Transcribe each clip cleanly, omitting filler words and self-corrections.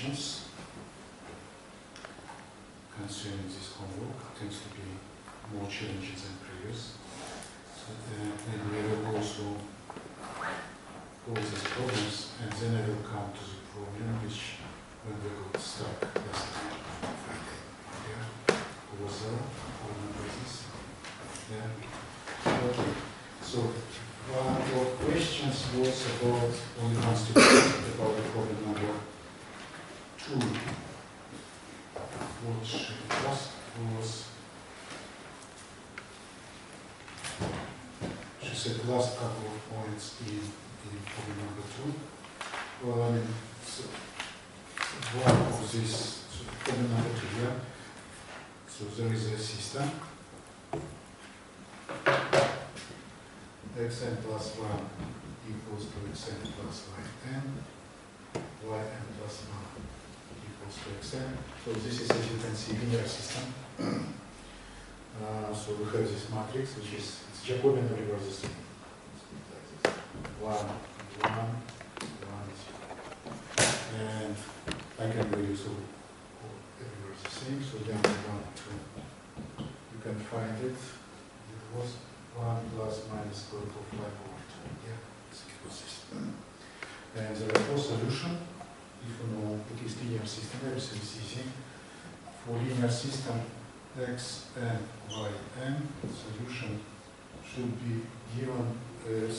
questions concerning this homework. It tends to be more challenging than previous. So, and we will go through all these problems, and then I will come to the problem which when we got stuck last time. Yeah, over there, remember this? Yeah. Okay. So one of your questions was about when it comes to about the problem number 2. What she asked was, she said the last couple of points in problem number 2. Well, I mean, so one of this, so problem number 2, yeah. So there is a system xn plus 1 equals to xn plus yn, yn plus 1 equals to xn. So this is, as you can see, linear system. So we have this matrix, which is it's Jacobian reverse the same. 1, 1, 1, 0. And eigenvalues of everywhere is the same. So down to 1, 2. You can find it. It was 1 plus minus square root of 5 over 2. Yeah, it's ecosystem. And the rational solution, if you know it is linear system, everything is easy. For linear system x and yn, solution should be given as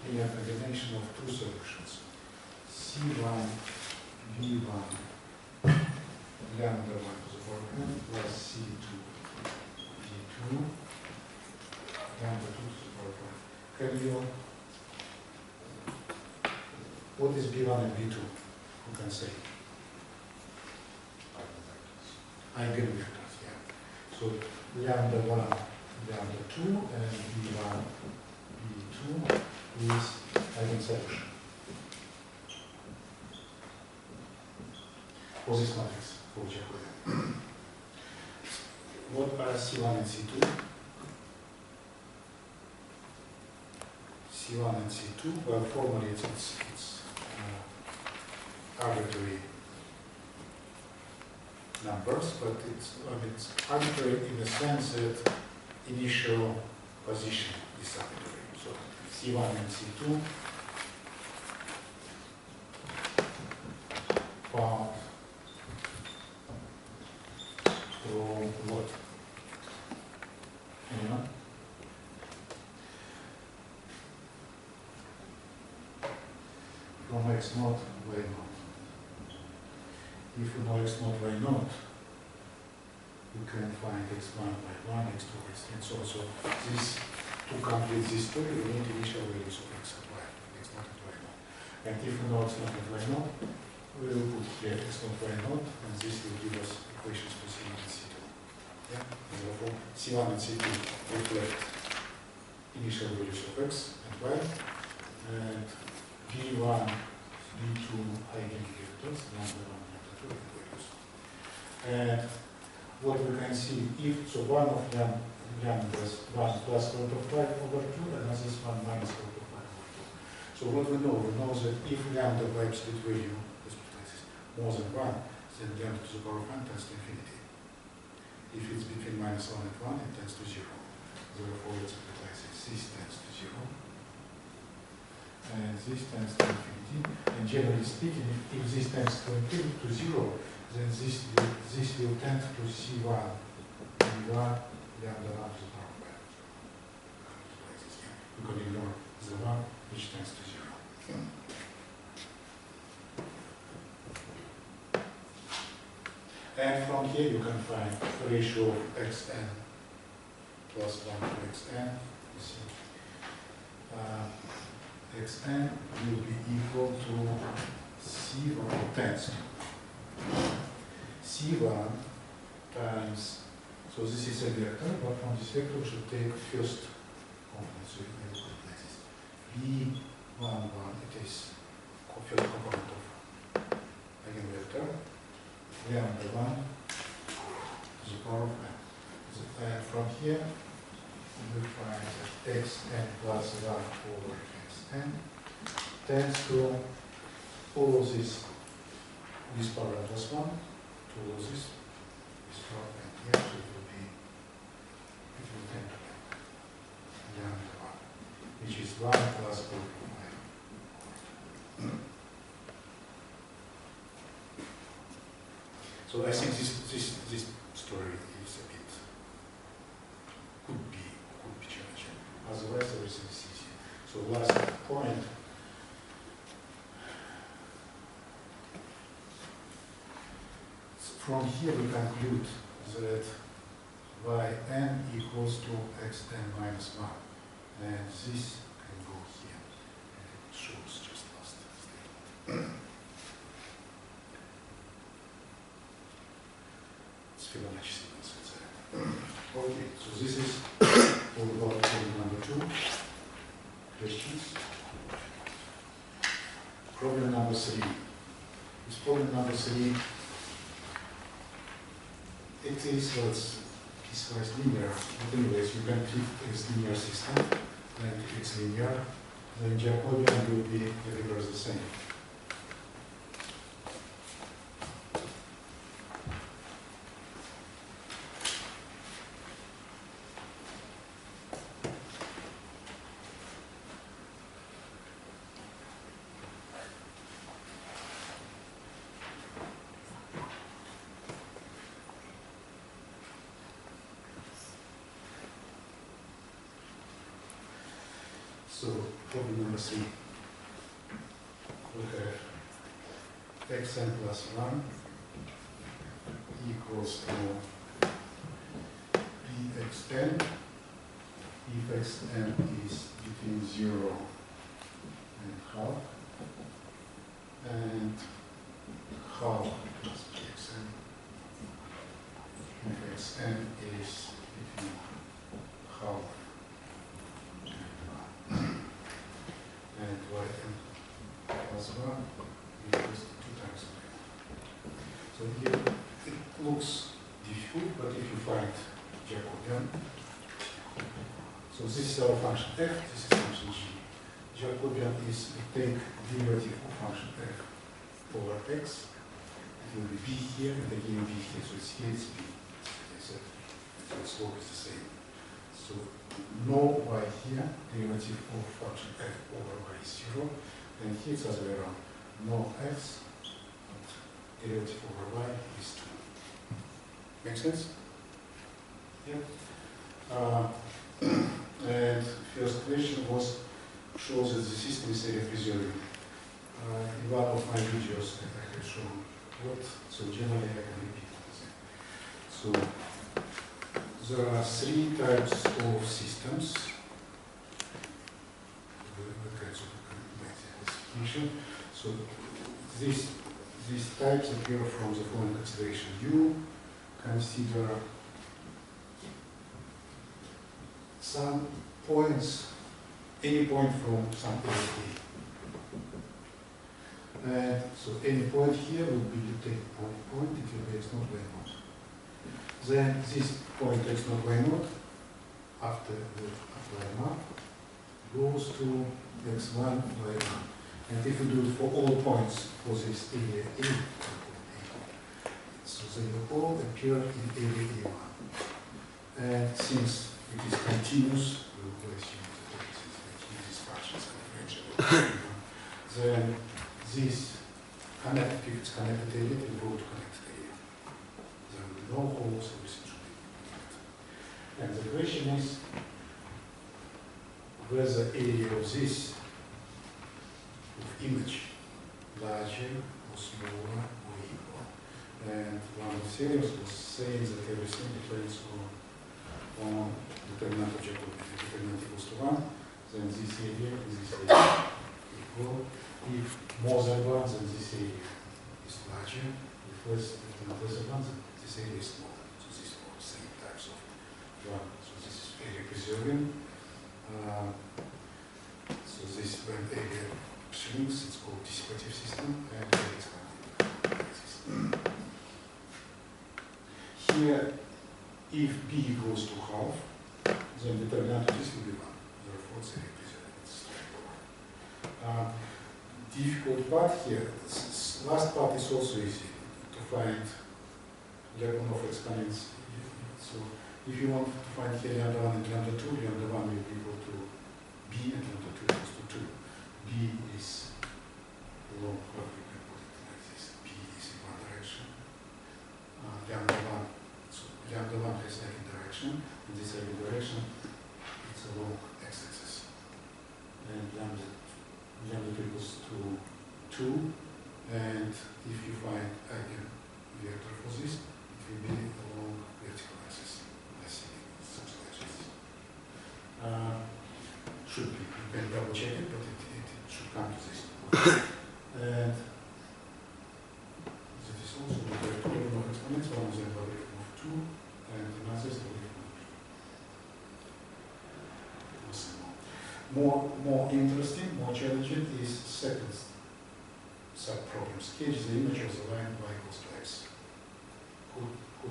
linear combination of two solutions. C1 V1 lambda 1 to the power n plus C2 V2 lambda 2 to the power 1. Can you, what is B1 and B2? Who can say? Eigenvectors, yeah. So lambda 1, lambda 2, and B1, B2 is eigensolution for this matrix, for Jacobian. What are C1 and C2? C1 and C2, well, formally it's arbitrary numbers, but it's arbitrary in the sense that initial position is arbitrary. So C1 and C2 found from what? Anyone? From x naught, y naught. If you know x naught, y naught, you can find x1 by 1, x2 by 3, and so on. So this, to complete this story, we need initial values of x and y, x0 and y naught. And if you know x0 and y naught, we will put here x0, y naught, and this will give us equations for C1 and C2. Yeah? And therefore, C1 and C2 reflect initial values of x and y, and V1, V2 eigenvectors, lambda 1, lambda 2 eigenvalues. And what we can see, if so, one of them lambdas 1 plus square root of 5 over 2, and this is 1 minus square root of 5 over 2. So what we know that if lambda by absolute value, let's put it like this, more than 1, then lambda to the power of n tends to infinity. If it's between minus 1 and 1, it tends to 0. Therefore, let's put it like this, this tends to 0. And this tends to infinity. And generally speaking, if this tends to infinity to 0, then this will tend to C1 V1 lambda 1 to the power of n. You can ignore the 1 which tends to 0. And from here you can find the ratio of xn plus 1 to xn. You see, xn will be equal to C1 tends to C1 times, so this is a vector, but from this vector we should take first component, so we will put it like this. V11, it is first component of eigenvector, lambda 1 to the power of n. And from here we find that xn plus 1 over xn tends to follow this this power plus 1, two losses, this power, and here so it will tend to be lambda 1, which is 1 plus 0.5. So I think this story is a bit, could be challenging. Otherwise everything is easy. So last point. From here we conclude that yn equals to xn minus 1. And this can go here. And it shows just last statement. It's Fibonacci sequence, etc. Okay, so this is all about problem number 2. Questions? Problem number 3. This problem number 3. It is piecewise linear, but anyways, you can treat it as linear system, and if it's linear, then Jacobian will be everywhere the same. So, problem number 3. We have xn plus 1 equals to bxn if xn is between 0 and half, and half plus bxn if xn is between half and yn plus 1 equals to 2 times y. So here it looks difficult, but if you find Jacobian, so this is our function f, this is function g. Jacobian is we take derivative of function f over x. It will be b here and again b here, so it's here, it's b. So its slope is the same. So no y here, derivative of function f over y is 0, and here it's other way around. No x, but derivative over y is 2. Make sense? Yeah. And first question was, shows that the system is area preserving. In one of my videos I have shown what, so generally I can repeat it. So there are 3 types of systems. So these types appear from the following consideration. You consider some points, any point from some point A. And so any point here will be, you take point, it will be x naught, y naught. Then this point x naught, y naught, after the apply map, goes to x1, y1. And if you do it for all points for this area A, so they will all appear in area A1. And since it is continuous, we will assume that it is continuous, these functions are differentiable. Then this connected, if it's connected area, it will go to connected area. There will be no holes, everything should be connected. And the question is whether area of this image larger or smaller or equal. And one of the theorems was saying that everything depends on determinant of Jacobi. If determinant equals to 1, then this area is this area equal. If more than 1, then this area is larger. If less than 1, then this area is smaller. So these are all the same types of 1. So this is area preserving. So this when area shrinks, it's called dissipative system, and area expanding system. Here, if b goes to half, then determinant of this will be 1. Therefore, it's area preserving. It's straightforward. Difficult part here, this last part is also easy to find level of exponents. So if you want to find here lambda 1 and lambda 2, lambda 1 will be equal to b and lambda 2 equals to 2. B is along, how we can put it like this, b is in one direction. Lambda 1, so lambda 1 has second direction, in this second direction it's along x-axis. And lambda 2 equals to 2, and if you find eigenvector for this, it will be along vertical axis. I think it's something like this. Should be. You can double check it, but it should come to this. And this is also the logarithm of exponents. One is the logarithm of 2, and another is the logarithm of 3. More interesting, more challenging is second sub-problem. Sketch the image of the line y equals to x. Who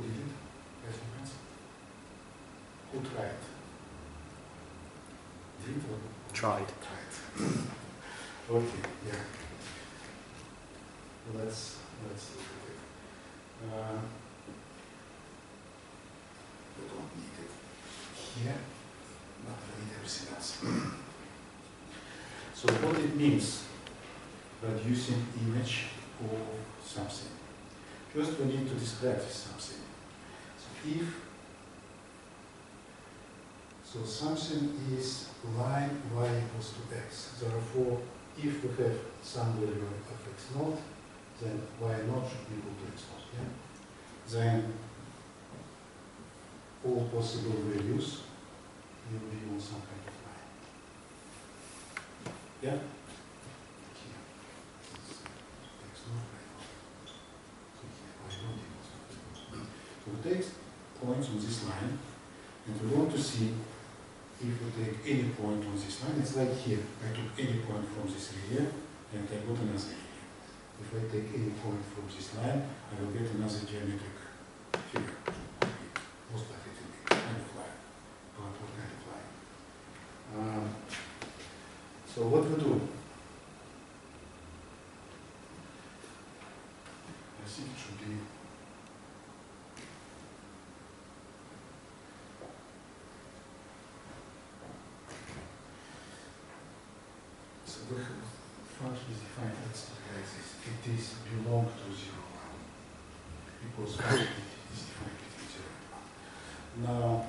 did it? Raise your hands. Who tried? Did or Tried. Tried. Okay, yeah. Let's look at it. We don't need it here, but we need everything else. So what it means, reducing image of something. First we need to describe this something. So if something is line y equals to x, therefore if we have some value of x naught, then y naught should be equal to x naught. Yeah? Then all possible values will be on some kind of line. Yeah? Here. X naught, y naught. So here, y naught equals to x naught. So we take points on this line, and we want to see if we take any point on this line. It's like here. I took any point from this area, and I got another area. If I take any point from this line, I will get another geometric figure. Most likely it will be kind of line. But what kind of line? So what we do? I think it should be the function is defined as like this. It is belong to 0, 1. Because it is defined between 0 and 1. Now,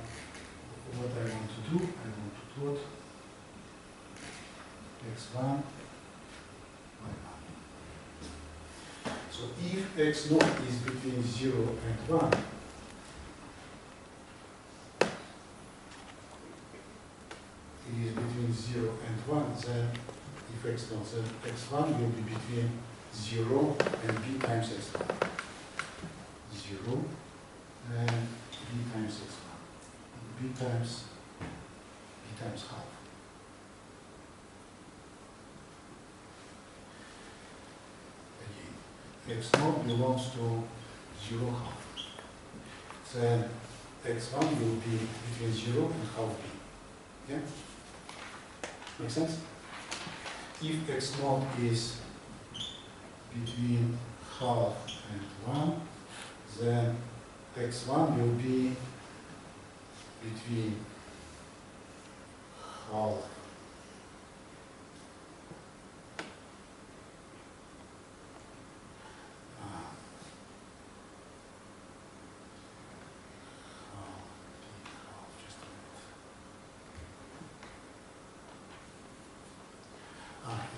what I want to do, I want to plot x1, y1. So if x0 is between 0 and 1, it is between 0 and 1, then if x0, then x1 will be between 0 and b times x1. 0 and b times x1. b times half. Again, x0 belongs to 0 half. Then x1 will be between 0 and half b. Yeah? Make sense? If x0 is between half and 1, then x1 will be between half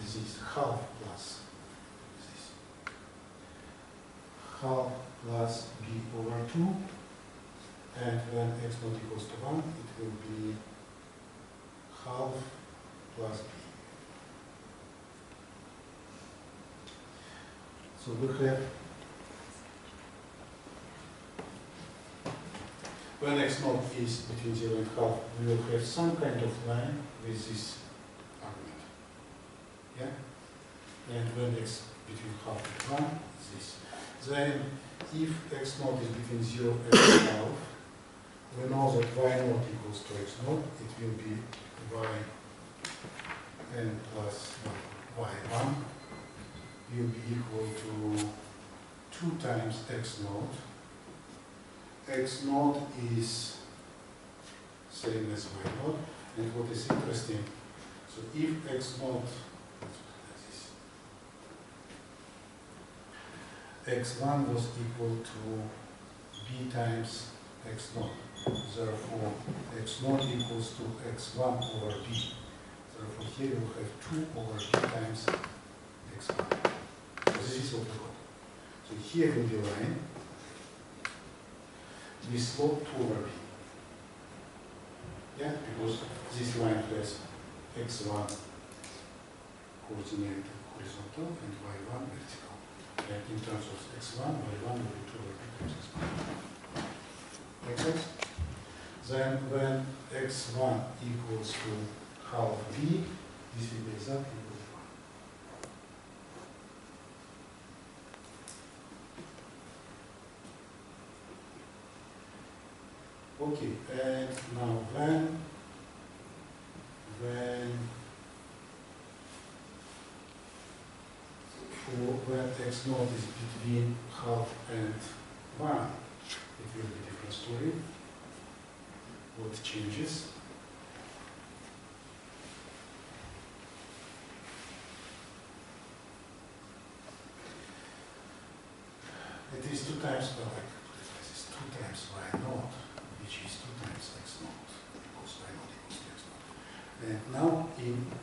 this is half plus this. Half plus b over 2, and when x0 equals to 1, it will be half plus b. So we have, when x0 is between 0 and half, we will have some kind of line with this argument. Yeah? And when x between half and 1, this. Then, if x0 is between 0 and half, we know that y0 equals to x0. It will be y n plus y1 will be equal to 2 times x naught. X naught is same as y naught, and what is interesting, so if x naught, x1 was equal to b times x naught, therefore x naught equals to x1 over b. Therefore here we'll have 2 over b times x1. So this is what we got. So here will be a line with slope 2 over b. Yeah, because this line has x1 coordinate horizontal and y1 vertical. And in terms of x1, y1 will be 2 over b times x1. Make sense? Then when x1 equals to half b, this will be exactly equal to 1. Okay, and now when x naught is between half and 1, it will be a different story. What changes? It is 2 times, well, I could put it like this, 2 times y naught, which is 2 times x naught, because y naught equals to x naught. And now,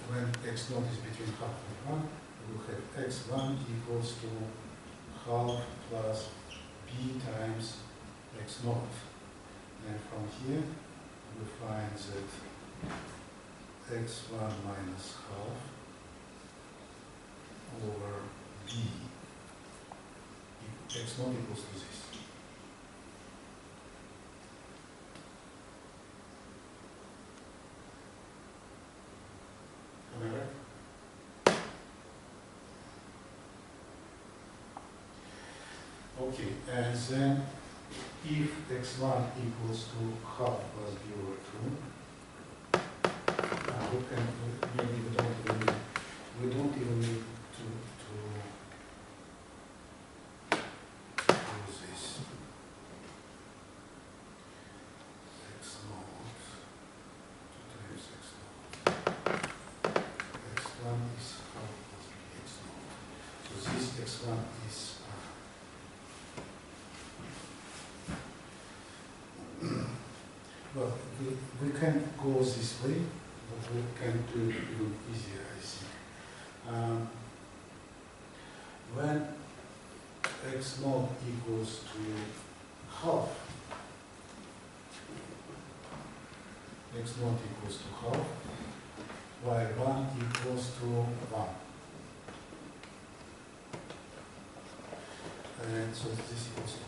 when x naught is between half and 1, we will have x1 equals to half plus b times x naught. And from here, we find that x1 minus half over b x naught equals to this. Am I right? Okay, and then if x1 equals to half plus b over 2, maybe we don't even need to do this. X naught, 2 times x naught. x1 is half plus b x naught. So this x1 is well, we can go this way, but we can do it even easier, I think. When x naught equals to half, x naught equals to half, y1 equals to 1. And so this equals to 1.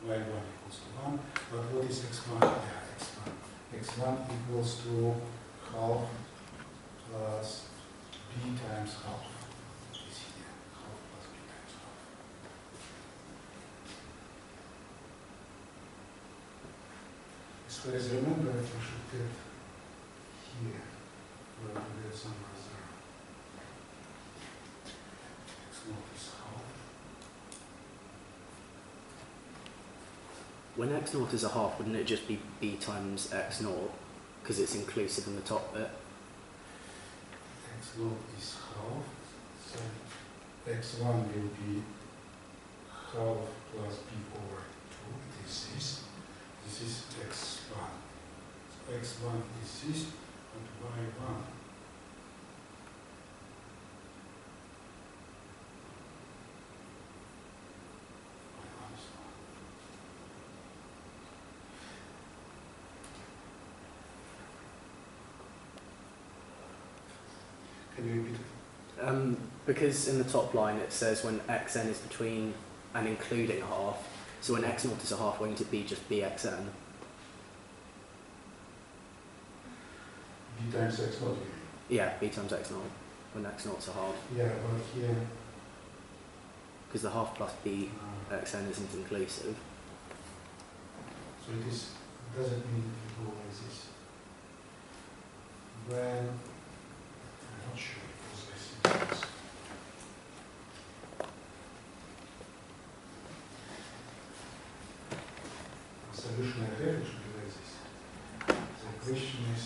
Y1 equals to 1, but what is x1? Yeah, x1. x1 equals to half plus b times half. Is here, half plus b times half. As far as I remember, I should get here, where we get somewhere there. X0 is half. When x naught is a half, wouldn't it just be b times x naught, because it's inclusive in the top bit? X0 is half, so x1 will be half plus b over 2, it is this. This is x1. So x1 is this, and y1. Can you repeat it? Because in the top line it says when xn is between and including a half, so when x naught is a half, won't it be just bxn? B times x naught. Yeah, b times x naught, when x naught's a half. Yeah, but here. because the half plus b xn isn't inclusive. So it is, doesn't mean it go like this. When, I'm not sure it was this. The solution I have should be like this. The question is,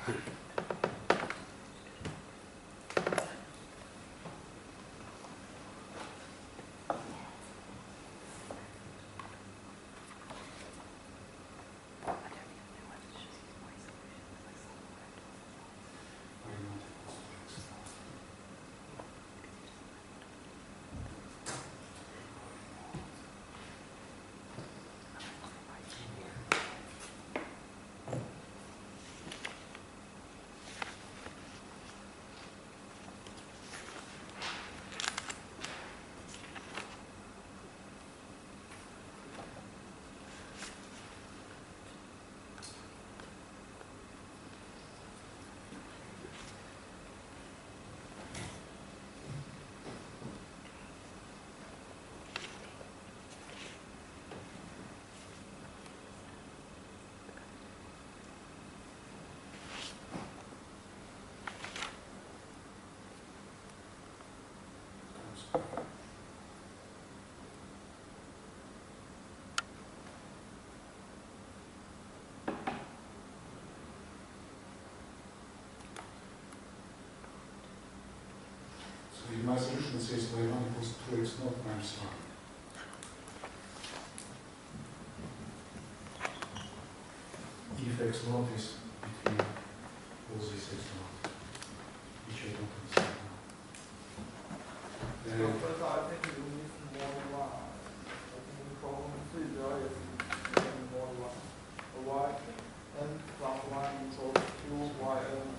why not equals to x naught? So in my solution it says y1 equals 2x naught minus 1. If x naught is between all these x naught, which I don't understand now. But I think we need more than one. I think the problem 4 is more than one. Y n plus 1 equals 2yn more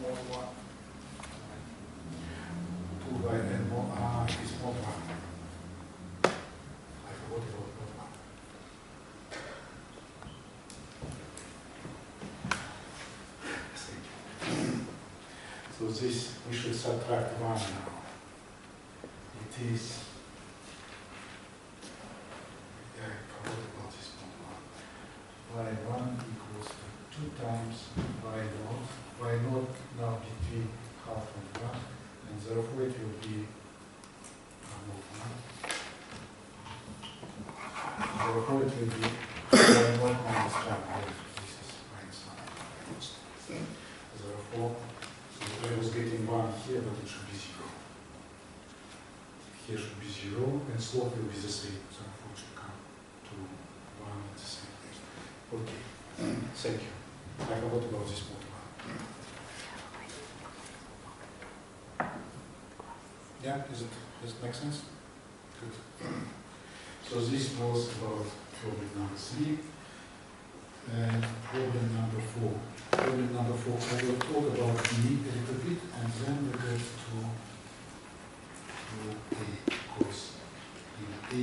than 1. 2yn more is not 1. I forgot about not 1. So this, we should subtract 1 now. It is, yeah, I forgot about this not 1. y1 equals to 2 times y0 now between half and 1, and therefore it will be therefore it will be y0 minus 1. This is minus 1. Therefore, so I was getting 1 here, but it should be 0. Here should be 0, and slope will be the same. Therefore, it should come to 1 at the same place. Okay, thank you. I forgot about this point 1. Yeah, does it make sense? Good. So this was about problem number 3. And problem number 4. Problem number 4, I will talk about B a little bit, and then we get to A, because in A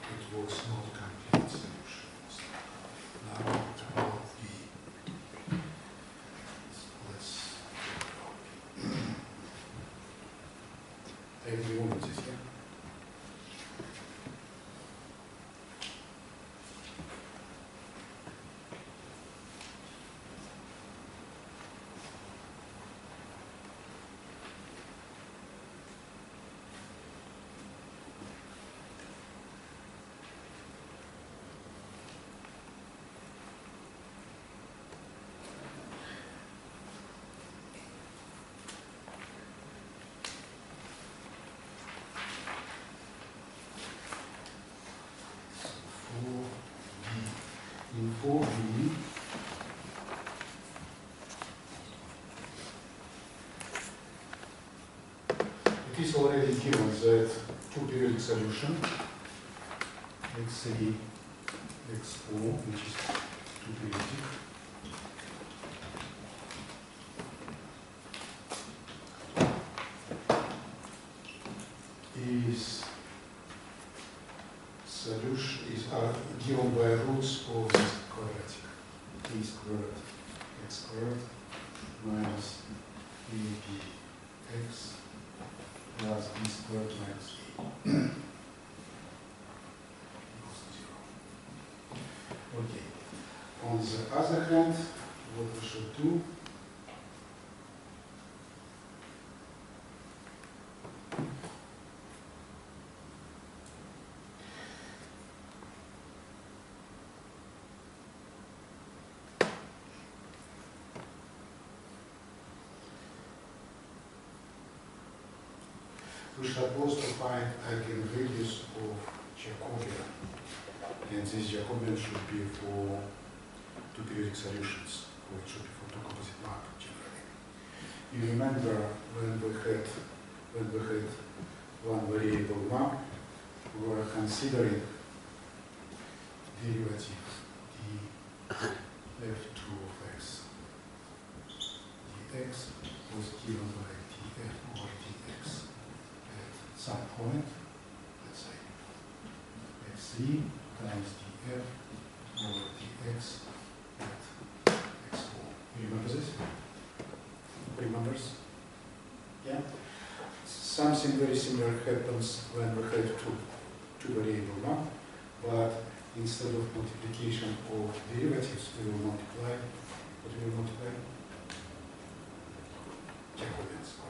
it was not a complete solution. Now about B. Let's talk about B. Everyone is here. In 4B, it is already given that two-periodic solution, x3, x4, which is two-periodic, is solution is given by roots of this minus abx plus b squared minus a equals to 0. Okay. On the other hand, what we should do, we're supposed to find eigenvalues of Jacobian, and this Jacobian should be for two periodic solutions, or it should be for two composite map generally. You remember when we had one variable map, we were considering derivative df2 of x dx was given by df over dx at some point, let's say x3 times df over dx at x4. You remember this? Remembers? Yeah? Something very similar happens when we have two variable map, but instead of multiplication of derivatives, we will multiply. What we will multiply? Jacobians. So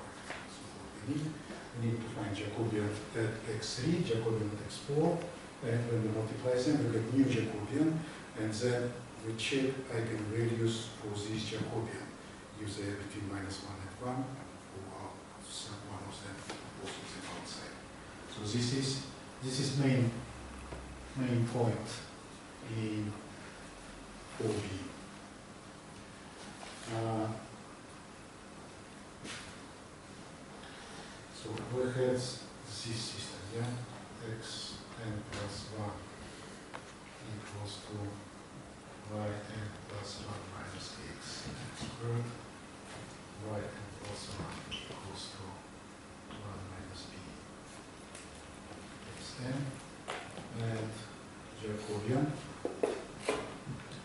what we need to find Jacobian at x3, Jacobian at x4, and when we multiply them, we get new Jacobian, and then we check eigenvalues for this Jacobian. Use a between -1 and 1, or some one of them also the outside. So this is main point in 4b. So we have this system, yeah? X n plus 1 equals to y n plus 1 minus x squared, y n plus 1 equals to 1 minus b x n, and Jacobian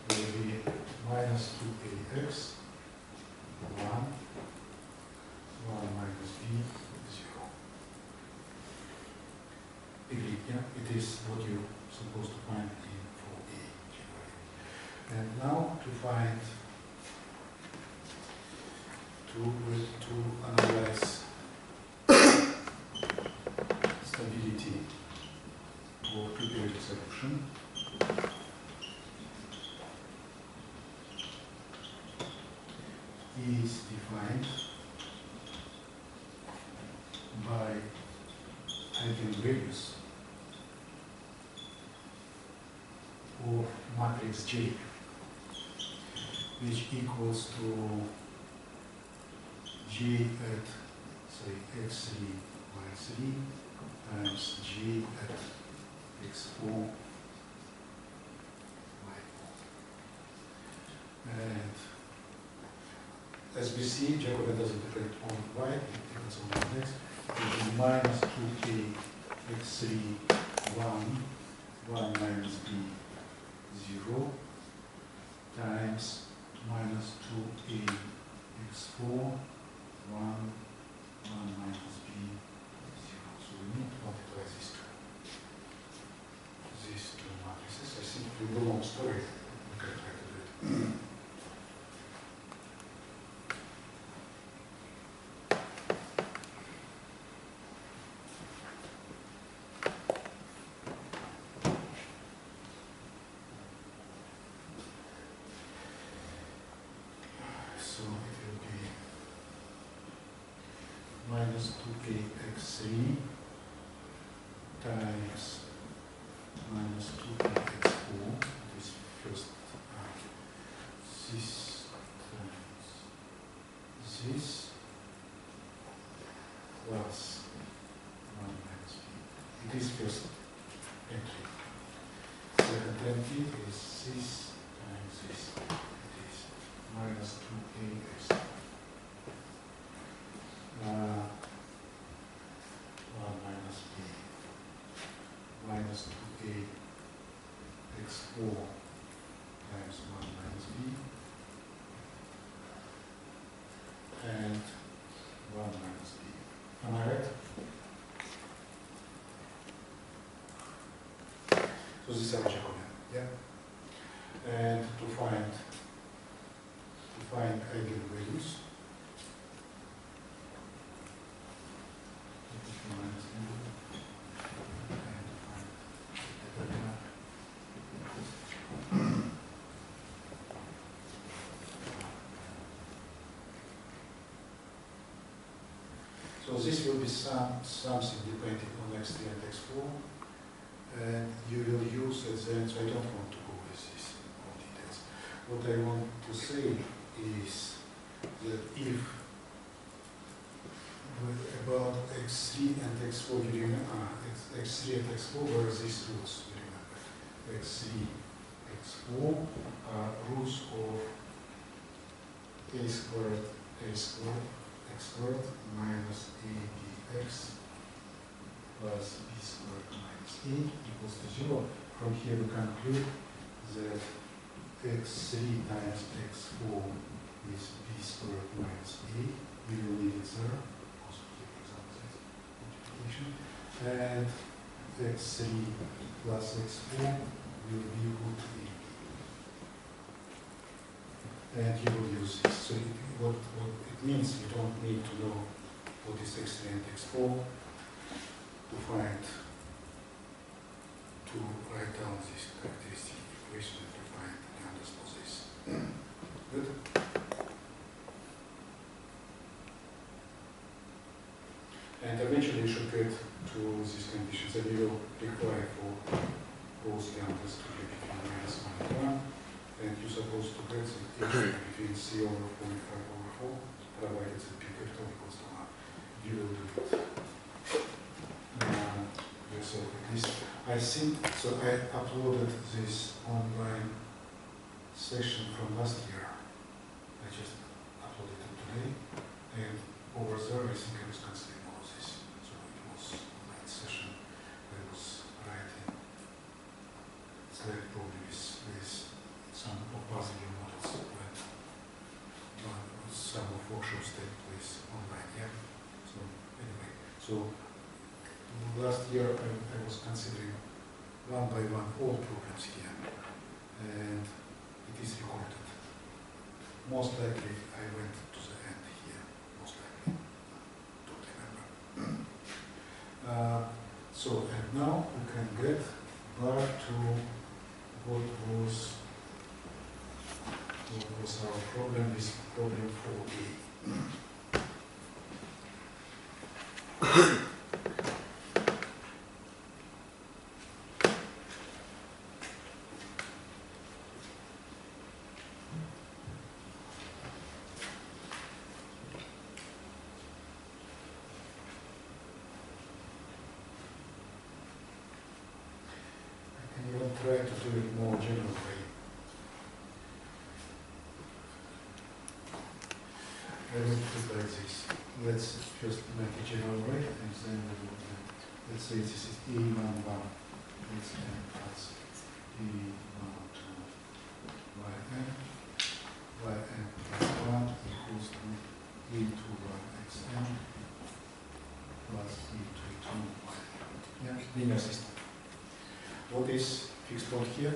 will be minus 2ax 1, 1 minus b 0. Agreed, yeah? It is what you're supposed to find in 4a generally. And now to find, to analyze stability of two-periodic solution, is defined by eigenvalues of matrix J, which equals to J at, say, x3, y3 times J at x4, y4. And as we see, Jacobian doesn't depend on y, it depends on x. It is minus 2a x3 1 minus b 0 times minus 2a x4 1 minus b 0. So we need to multiply these two matrices. I think it will be a long story. We can try to do it. So it will be minus 2ax3 times minus 2ax4, this first, this times this plus 1 minus b. It is first entry. Second entry is this times this. It is minus 2ax 1 minus b minus 2a x4 times 1 minus b So this is our Jacobian, yeah? And to find eigenvalues, so this will be something depending on x3 and x4, and you will use it then, so I don't want to go with this more details. What I want to say is that if about x3 and x4, you remember, x3 and x4 were these roots, you remember. x3, x4 are roots of a squared, x squared minus abx plus b squared minus a equals to 0. From here we conclude that x3 times x4 is b squared minus a. We will leave it there. Also here, for example, that multiplication. And x3 plus x4 will be equal to a. And you will use this. So what it means, you don't need to know what is x3 and x4 to write down this characteristic equation and to find the underscore this. Good? And eventually you should get to these conditions, and you will require for both lambdas to be between -1 and 1, and you're supposed to get the equation between c over 4 and 5 over 4, provided that p capital equals to 1. You will do it yourself at least. I think, so I uploaded this online session from last year. I just uploaded it today, and over there I think I was considering all of this. So it was online session. I was writing slightly probably with some of puzzle models when some of workshops take place online, yeah? So anyway, so last year I was considering one by one all programs here, and it is recorded. Most likely I went to the end here, most likely. Don't remember. So, and now we can get back to what was our problem, is problem 4a. Try to do it more generally. I will put it like this. Let's just make a general way, and then we will do. Let's say this is E11, let's n plus E12 yn plus 1 equals to E21 xn plus E22 yn. Yeah, linear system. What is fixed point here?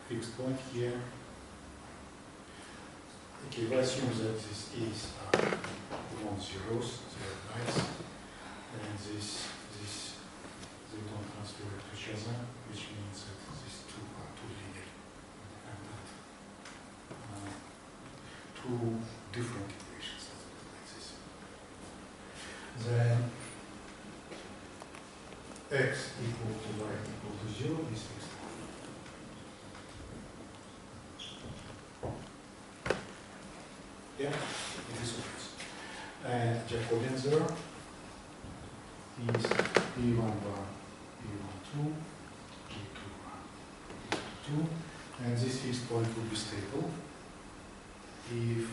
Fixed point here. Okay, let's assume that these e's are non-zeros, they are nice, and they don't transfer to each other, which means that these two are too linear, and that two different equations like this. Then x equal to y equal to 0 is fixed point. Yeah, it is obvious. And Jacobian there is E11, E12, E21, E22, and this fixed point will be stable if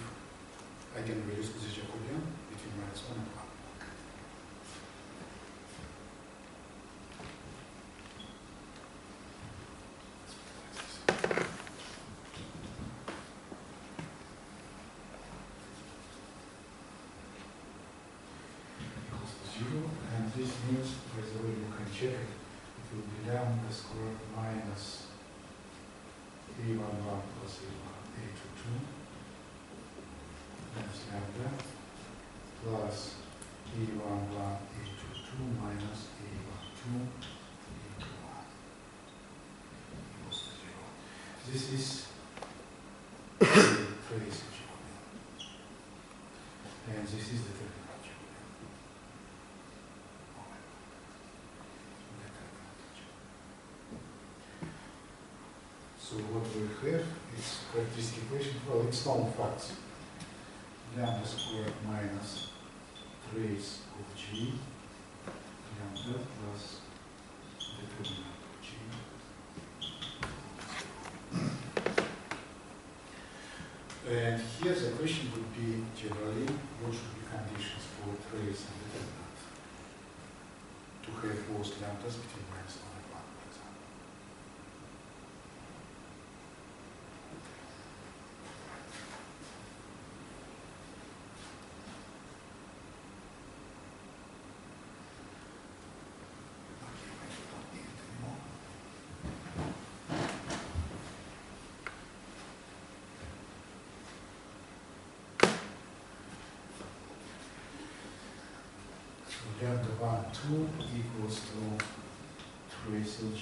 eigenvalues of the Jacobian between -1 and 1. This means, by the way, you can check it, lambda squared minus a11 plus a22 times lambda plus a11 a22 minus a12 a21 equals to 0. This is the trace geometry, and this is the terminal geometry. So what we have is characteristic equation. Well, it's known facts. Lambda squared minus trace of g lambda plus determinant of g. And here the question would be generally what should be conditions for trace and determinant to have both lambdas between minus 1 and 1, for example. Lambda 1, 2 equals to trace of g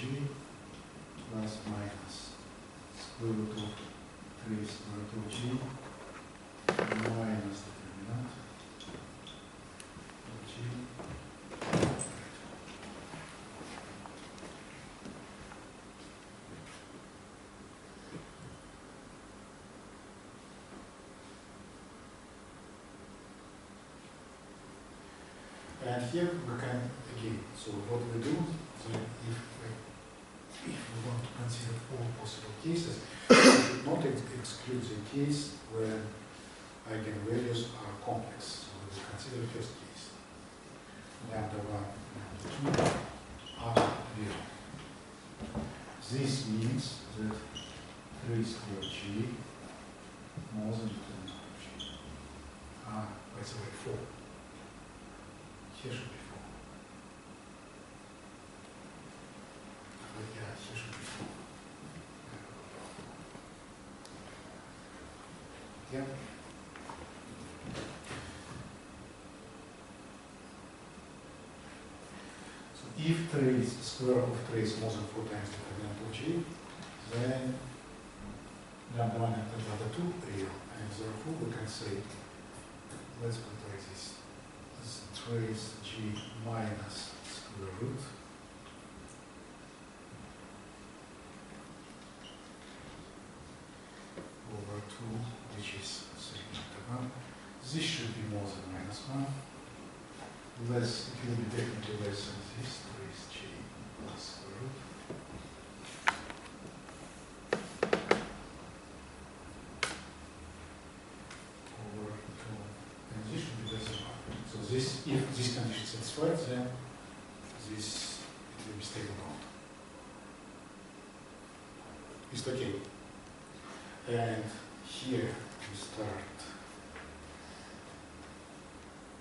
plus minus square root of trace square root of g minus determinant of g. And here we can, again, so what we do, so if we want to consider all possible cases, we should not exclude the case when eigenvalues are complex. So we will consider the first case. Lambda 1, lambda 2 are real. This means that 3 squared g more than determinant of g. By the way, 4. Here should be 4. But yeah, here should be 4. Yeah. So if trace square of trace more than 4 times determinant of g, then lambda 1 and lambda 2 real, and therefore we can say, let's put it like this. Trace g minus square root over 2, which is say lambda 1. This should be more than minus 1. Less, it will be definitely less than this. Trace g plus square root. Over 2. And this should be less than 1. So this, if this condition is satisfied, then this it will be stable bound. It's okay. And here we start.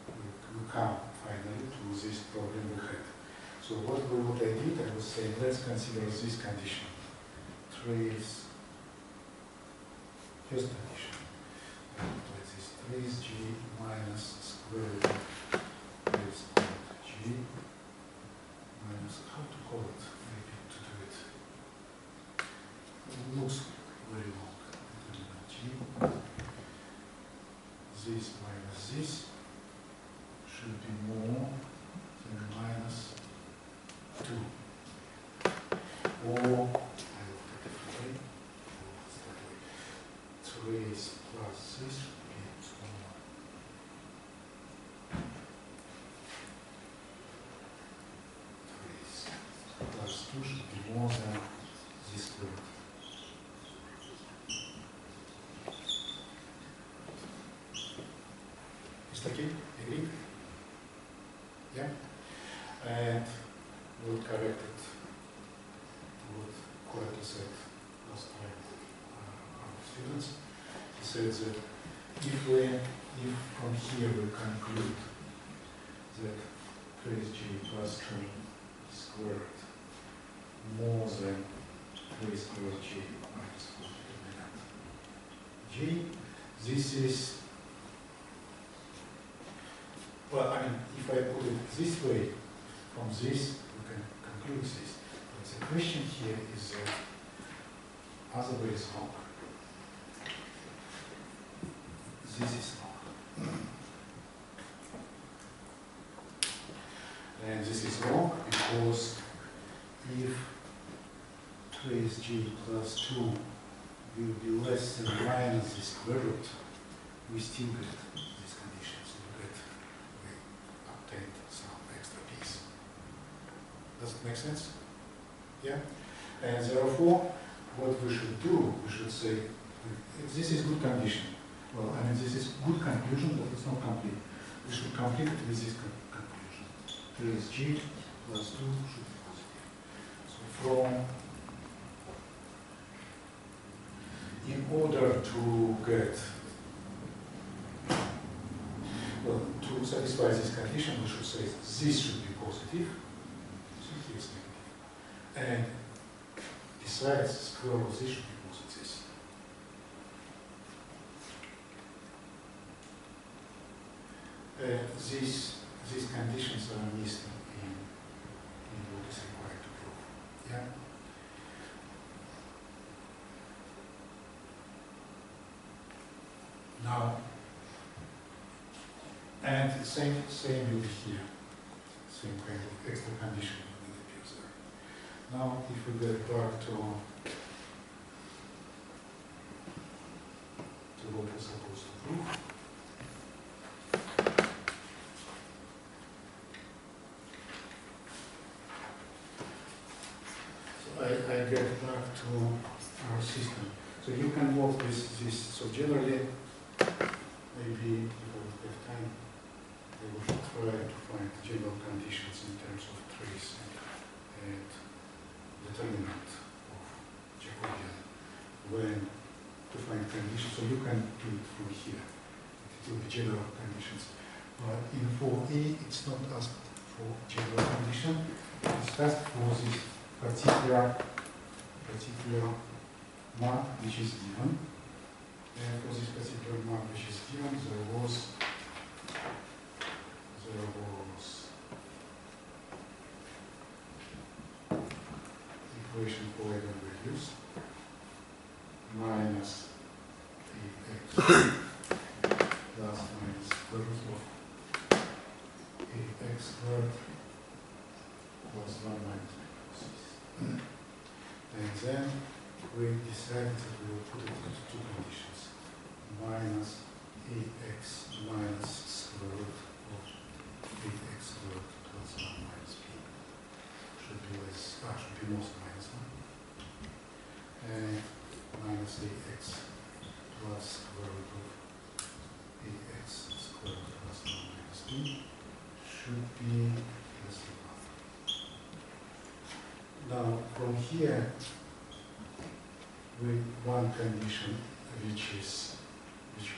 We come finally to this problem we had. So what I did, I was saying, let's consider this condition. Trace first condition. Like this, trace g minus square root trace g minus, how to call it, maybe to do it. It looks very long. G. This minus this should be more than minus 2. Or, I will put it differently. Trace plus this should be smaller. Trace plus 2 should be more than this square. Is that okay? Agree? Yeah? And we'll correct it to what Coletta said last time, our students. He said that if from here we conclude that trace g plus 2 squared more than 3 squared g minus 4 determinant g. This is, well, I mean, if I put it this way, from this we can conclude this. But the question here is that other way is wrong. This is wrong. And this is wrong because if trace g plus 2 will be less than minus the square root, we still get these conditions. We obtained some extra piece. Does it make sense? Yeah? And therefore, what we should do, we should say, this is good condition. Well, I mean, this is good conclusion, but it's not complete. We should complete it with this conclusion. Trace g plus 2 should be positive. So from, in order to get, well, to satisfy this condition, we should say this should be positive, this is negative. And besides, square root of this should be positive. These conditions are missing in what is required to prove. Yeah? Now, and same will be here. Same kind of extra condition will appear there. Now, if we get back to what we're supposed to prove. I get back to our system. So you can work with this. So generally, maybe if I would have time, I would try to find general conditions in terms of trace and determinant of Jacobian when to find conditions. So you can do it from here. It will be general conditions. But in 4a, it's not asked for general condition. It's asked for this particular mark which is given. And for this particular mark which is given, there was equation for eigenvalues minus ax plus minus square root of ax squared plus 1 minus b. And then we decided that we will put it into two conditions. Minus ax minus square root of ax squared plus 1 minus b. Should be less, should be more than minus 1. And minus ax plus square root of ax squared plus 1 minus b should be less than 1. Now, from here, with one condition, which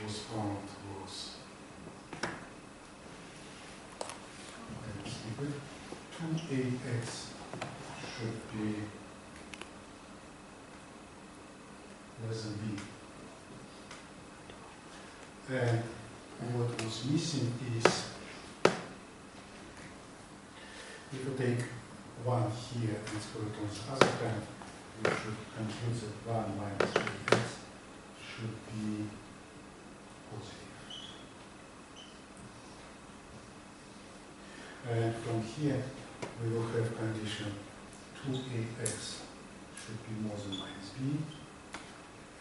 was found was 2ax should be less than b. And what was missing is, if you take 1 here and square it on the other hand, we should conclude that 1 minus 3x should be positive. And from here, we will have condition 2ax should be more than minus b,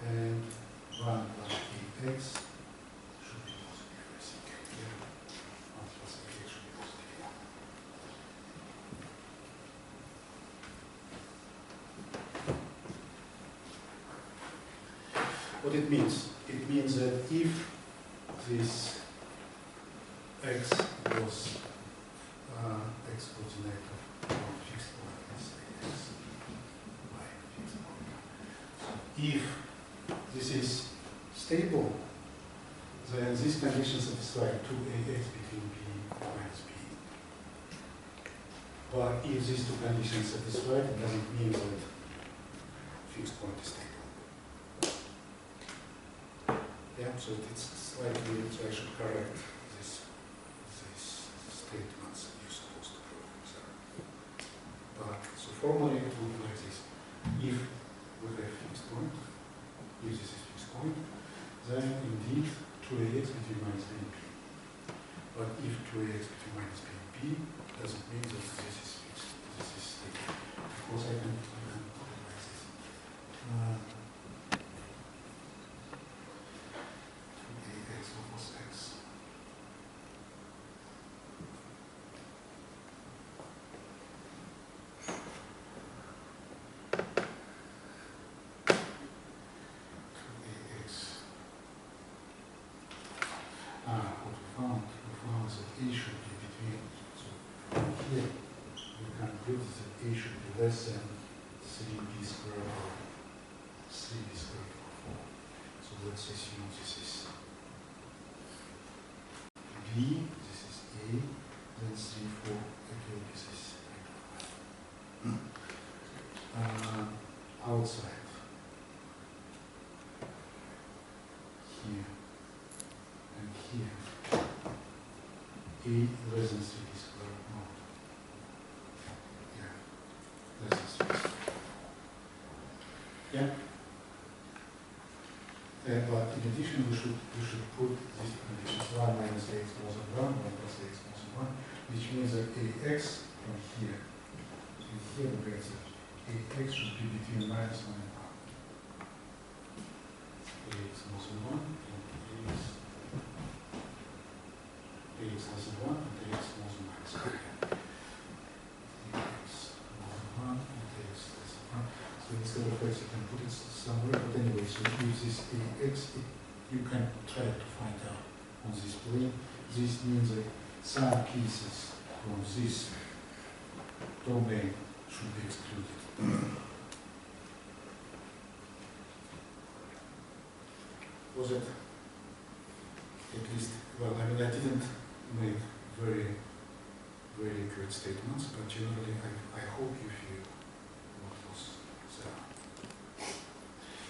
and 1 plus ax should be positive, I think. Yeah. 1 plus ax should be positive. What it means? It means that if this x was x coordinate of one fixed point, let's say x, y fixed point. So if this is stable, then this condition satisfies 2ax between b minus b. But if these two conditions satisfied, it doesn't mean that fixed point is stable. Yeah, so it's slightly, so I should correct these statements you're supposed to prove. But so formally it would be like this. If we have fixed point, if this is fixed point, then indeed 2ax between minus b and b. But if 2ax between minus b and b doesn't mean that this is fixed, this is stable. Of course I can put it like this. 2ax equals x. What we found that a should be between, so from here we conclude that a should be less than 3b squared or 3b squared over 4. So let's assume this is b, this is a, then 3, 4, okay, this is outside here and here. A less than 3b squared, no. Yeah, less than 3b squared. Yeah? But in addition, we should put these conditions 1 minus ax more than 1, 1 plus ax more than 1, which means that ax from here, and here we get that ax should be between minus 1 and 1. Ax more than 1 and ax less than 1 and ax more than minus 1. Ax more than 1 and ax less than 1. So instead of x, you can put it somewhere, but anyway, so use this ax, you can try to find out on this plane. This means that some pieces from this domain should be excluded. Was it at least, well, I mean, I didn't make very good statements, but generally I hope you feel what was there.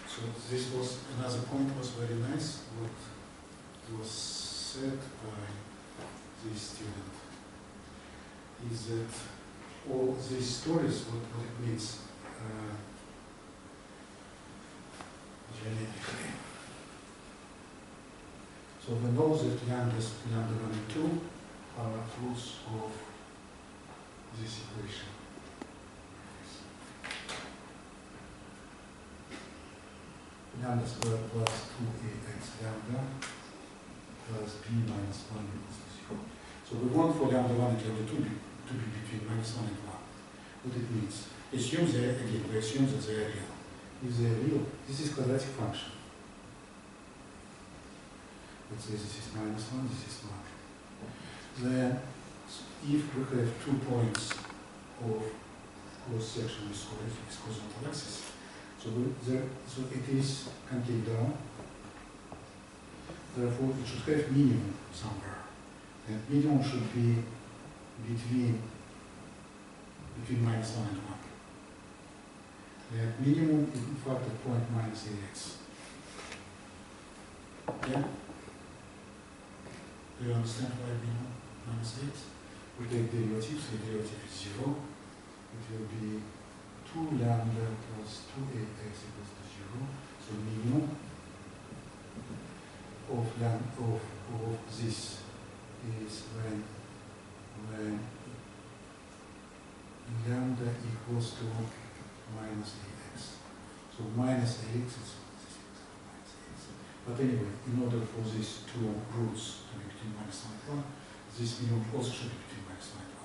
So this was, another point was very nice, what was said by this student, is that all these stories, what it means genetically. So we know that lambda 1 and 2 are roots of this equation. Lambda squared plus 2ax lambda plus b minus 1 equals to 0. So we want for lambda 1 and lambda 2 to be between minus 1 and 1. What it means? Assume they, again, we assume that they are real. If they are real, this is quadratic function. Let's say this is minus 1, this is 1. Then, if we have 2 points of cross section with horizontal axis, so it is concave down. Therefore, it should have minimum somewhere. And minimum should be between minus 1 and 1. And minimum is in fact at point minus ax. Yeah? Do you understand why minimum minus ax? We take derivatives, the derivative is 0. It will be 2 lambda plus 2ax equals to 0. So minimum of this is when lambda equals to minus ax. So minus ax is minus ax. But anyway, in order for these two roots to be between minus 1 and 1, this minimum also should be between minus 1 and 1.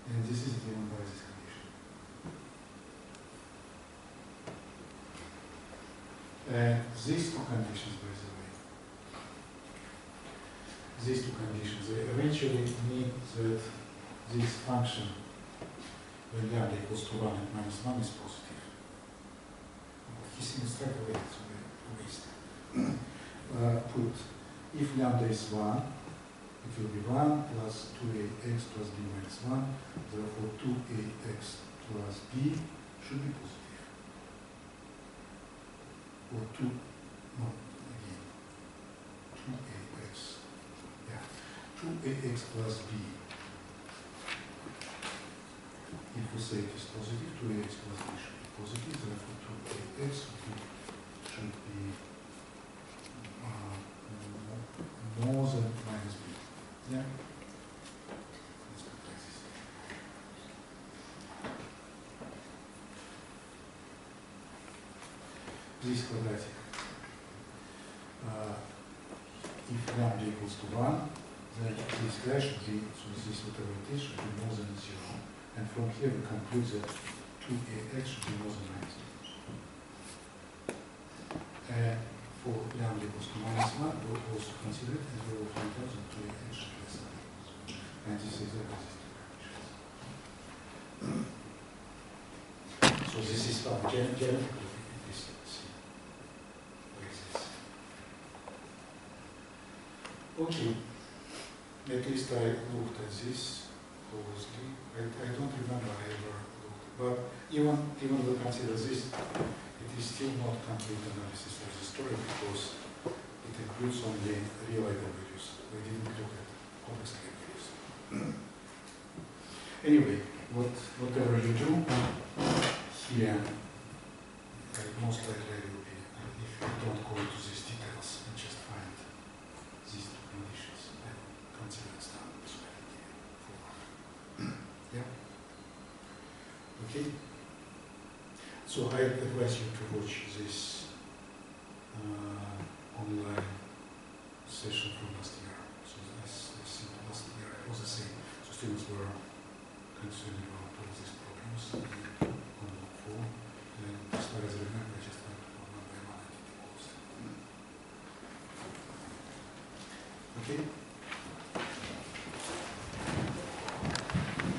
And this is given by this condition. And these two conditions, by the way, these two conditions, they eventually mean that this function, when lambda equals to 1 and minus 1 is positive. He seems straight away to waste. Put, if lambda is 1, it will be 1 plus 2ax plus b minus 1, therefore 2ax plus b should be positive. Or 2, no, again, 2ax, yeah, 2ax plus b. If we say it is positive, 2ax plus b should be positive, therefore 2ax should be more than minus b. Yeah? Let's put like this. This is quadratic. If lambda equals to 1, then this guy should be, so this is whatever it is, should be more than 0. And from here we conclude that 2ax should be more than minus b. And for lambda equals to minus 1, we'll also consider it, and we will find out that 2ax should be less than equals to 1. And this is the resistive conditions. So this is fun. Geometrically, it is C. Like this. Okay. At least I looked at this closely. I don't remember I ever looked, but even we consider this, it is still not complete analysis of the story because it includes only real eigenvalues. We didn't look at complex eigenvalues. Anyway, whatever you do here, most likely will be, if you don't go into these details and just find these two conditions, I will consider it standard for yeah. Okay. So I advise you to watch this online session from last year. So as last year it was the same. So students were concerned about all these problems on the phone. And as far as I remember, I just went one by one and did the most. Okay.